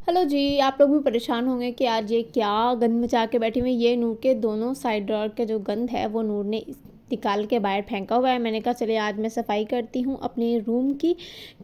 Hello जी, आप लोग भी परेशान होंगे कि आज ये क्या गंद मचा के बैठी हुई है। ये नूर के दोनों साइड ड्रॉअर का जो गंद है वो नूर ने निकाल के बाहर फेंका हुआ है। मैंने कहा चलिए आज मैं सफाई करती हूँ अपने रूम की।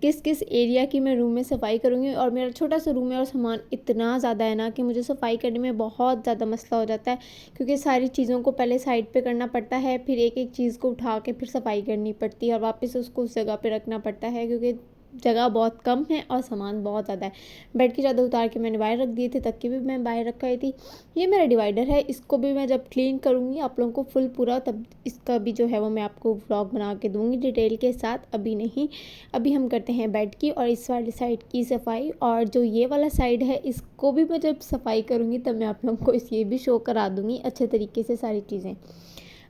किस किस एरिया की मैं रूम में सफाई करूँगी। और मेरा छोटा सा रूम है और सामान इतना ज़्यादा है ना कि मुझे सफाई करने में बहुत ज़्यादा मसला हो जाता है, क्योंकि सारी चीज़ों को पहले साइड पे करना पड़ता है, फिर एक एक चीज़ को उठा के फिर सफाई करनी पड़ती है और वापस उसको उस जगह पे रखना पड़ता है, क्योंकि जगह बहुत कम है और सामान बहुत ज़्यादा है। बेड की चादर उतार के मैंने बाहर रख दिए थे, तकिए भी मैं बाहर रखाई थी। ये मेरा डिवाइडर है, इसको भी मैं जब क्लीन करूँगी आप लोगों को फुल पूरा, तब इसका भी जो है वो मैं आपको व्लॉग बना के दूँगी डिटेल के साथ। अभी नहीं, अभी हम करते हैं बेड की और इस वाली साइड की सफाई। और जो ये वाला साइड है इसको भी मैं जब सफाई करूँगी तब मैं आप लोगों को ये भी शो करा दूँगी अच्छे तरीके से सारी चीज़ें।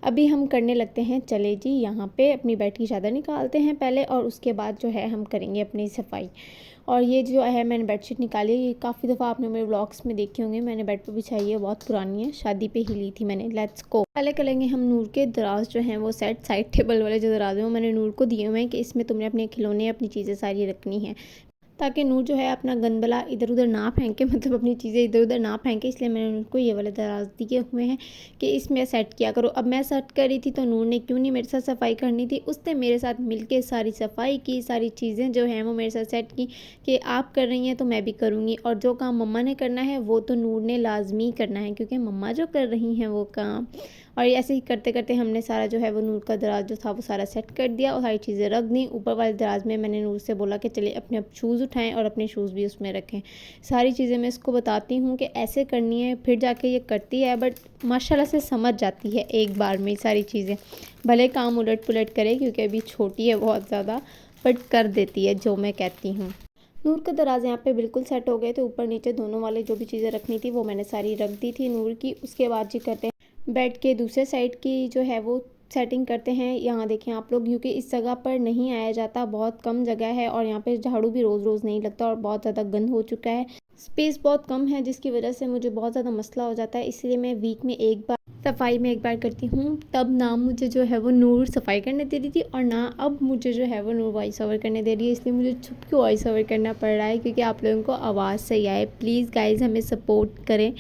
अभी हम करने लगते हैं। चले जी, यहाँ पे अपनी बेड की चादर निकालते हैं पहले और उसके बाद जो है हम करेंगे अपनी सफाई। और ये जो है मैंने बेडशीट निकाली, ये काफ़ी दफ़ा आपने मेरे व्लॉग्स में देखे होंगे। मैंने बेड पे बिछाई है, बहुत पुरानी है, शादी पे ही ली थी मैंने। Let's go. पहले करेंगे हम नूर के दराज जो हैं वो सेट। साइड टेबल वाले जो दराज हैं वो मैंने नूर को दिए हुए हैं कि इसमें तुमने अपने खिलौने अपनी चीज़ें सारी रखनी है, ताकि नूर जो है अपना गंदबला इधर उधर ना फेंके, मतलब अपनी चीज़ें इधर उधर ना फेंके। इसलिए मैंने उनको ये वाले दराज दिए हुए हैं कि इसमें सेट किया करो। अब मैं सेट कर रही थी तो नूर ने क्यों नहीं मेरे साथ सफाई करनी थी, उसने मेरे साथ मिलके सारी सफाई की, सारी चीज़ें जो हैं वो मेरे साथ सेट की कि आप कर रही हैं तो मैं भी करूँगी। और जो काम मम्मा ने करना है वो तो नूर ने लाजमी करना है, क्योंकि मम्मा जो कर रही हैं वो काम। और ऐसे ही करते करते हमने सारा जो है वो नूर का दराज जो था वो सारा सेट कर दिया और सारी चीज़ें रख दी। ऊपर वाले दराज में मैंने नूर से बोला कि चलिए अपने शूज़ उठाएं और अपने शूज़ भी उसमें रखें। सारी चीज़ें मैं इसको बताती हूँ कि ऐसे करनी है, फिर जाके ये करती है, बट माशाल्लाह से समझ जाती है एक बार में सारी चीज़ें। भले काम उलट पुलट करे क्योंकि अभी छोटी है बहुत ज़्यादा, बट कर देती है जो मैं कहती हूँ। नूर का दराज यहाँ पे बिल्कुल सेट हो गए थे। ऊपर नीचे दोनों वाले जो भी चीज़ें रखनी थी वो मैंने सारी रख दी थी नूर की। उसके बाद जी करते हैं बेड के दूसरे साइड की जो है वो सेटिंग करते हैं। यहाँ देखें आप लोग, क्योंकि इस जगह पर नहीं आया जाता, बहुत कम जगह है और यहाँ पे झाड़ू भी रोज़ रोज़ नहीं लगता और बहुत ज़्यादा गंद हो चुका है। स्पेस बहुत कम है जिसकी वजह से मुझे बहुत ज़्यादा मसला हो जाता है। इसलिए मैं वीक में एक बार सफाई में एक बार करती हूँ। तब ना मुझे जो है वो नूर सफाई करने दे रही थी और ना अब मुझे जो है वो नूर वॉइस ओवर करने दे रही है। इसलिए मुझे छुप के वॉइस ओवर करना पड़ रहा है, क्योंकि आप लोगों को आवाज़ सही आए। प्लीज़ गाइज़ हमें सपोर्ट करें,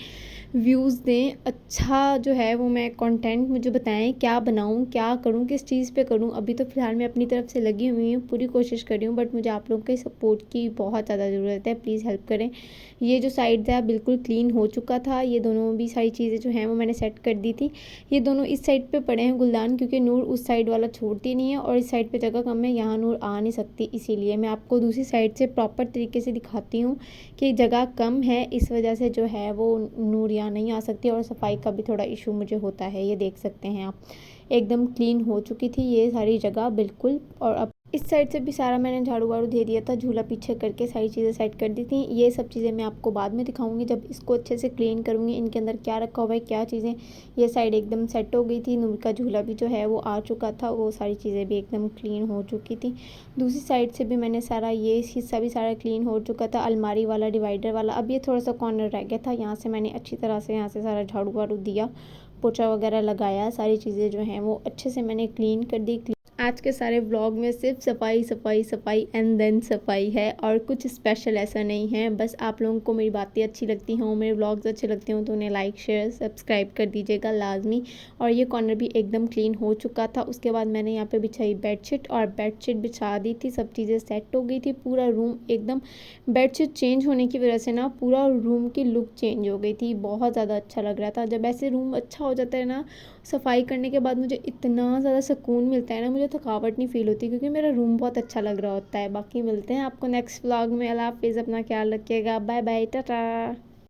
व्यूज़ दें, अच्छा जो है वो मैं कंटेंट मुझे बताएं, क्या बनाऊं, क्या करूं, किस चीज़ पे करूं। अभी तो फ़िलहाल मैं अपनी तरफ से लगी हुई हूँ, पूरी कोशिश कर रही हूँ, बट मुझे आप लोगों के सपोर्ट की बहुत ज़्यादा ज़रूरत है। प्लीज़ हेल्प करें। ये जो साइड था बिल्कुल क्लीन हो चुका था। ये दोनों भी सारी चीज़ें जो हैं वो मैंने सेट कर दी थी। ये दोनों इस साइड पे पड़े हैं गुलदान, क्योंकि नूर उस साइड वाला छोड़ती नहीं है और इस साइड पे जगह कम है, यहाँ नूर आ नहीं सकती। इसीलिए मैं आपको दूसरी साइड से प्रॉपर तरीके से दिखाती हूँ कि जगह कम है, इस वजह से जो है वो नूर यहाँ नहीं आ सकती। और सफाई का भी थोड़ा इशू मुझे होता है। ये देख सकते हैं आप, एकदम क्लीन हो चुकी थी ये सारी जगह बिल्कुल। और अब इस साइड से भी सारा मैंने झाड़ू वाड़ू दे दिया था, झूला पीछे करके सारी चीज़ें सेट कर दी थी। ये सब चीज़ें मैं आपको बाद में दिखाऊंगी जब इसको अच्छे से क्लीन करूँगी, इनके अंदर क्या रखा हुआ है, क्या चीज़ें। ये साइड एकदम सेट हो गई थी। नूर का झूला भी जो है वो आ चुका था, वो सारी चीज़ें भी एकदम क्लीन हो चुकी थी। दूसरी साइड से भी मैंने सारा ये हिस्सा भी सारा क्लीन हो चुका था, अलमारी वाला, डिवाइडर वाला। अब ये थोड़ा सा कॉर्नर रह गया था, यहाँ से मैंने अच्छी तरह से यहाँ से सारा झाड़ू वाड़ू दिया, पोछा वगैरह लगाया। सारी चीज़ें जो हैं वो अच्छे से मैंने क्लीन कर दी। आज के सारे व्लॉग में सिर्फ सफाई सफाई सफाई एंड देन सफाई है और कुछ स्पेशल ऐसा नहीं है। बस आप लोगों को मेरी बातें अच्छी लगती हों, मेरे व्लॉग्स अच्छे लगते हों तो उन्हें लाइक शेयर सब्सक्राइब कर दीजिएगा लाजमी। और ये कॉर्नर भी एकदम क्लीन हो चुका था। उसके बाद मैंने यहाँ पे बिछाई बेडशीट और बेडशीट बिछा दी थी, सब चीज़ें सेट हो गई थी। पूरा रूम एकदम, बेडशीट चेंज होने की वजह से ना पूरा रूम की लुक चेंज हो गई थी, बहुत ज़्यादा अच्छा लग रहा था। जब ऐसे रूम अच्छा हो जाता है ना सफाई करने के बाद, मुझे इतना ज़्यादा सुकून मिलता है ना, मुझे थकावट नहीं फील होती, क्योंकि मेरा रूम बहुत अच्छा लग रहा होता है। बाकी मिलते हैं आपको नेक्स्ट व्लॉग में। अल्लाह हाफिज़, अपना ख्याल रखिएगा, बाय बाय, टाटा।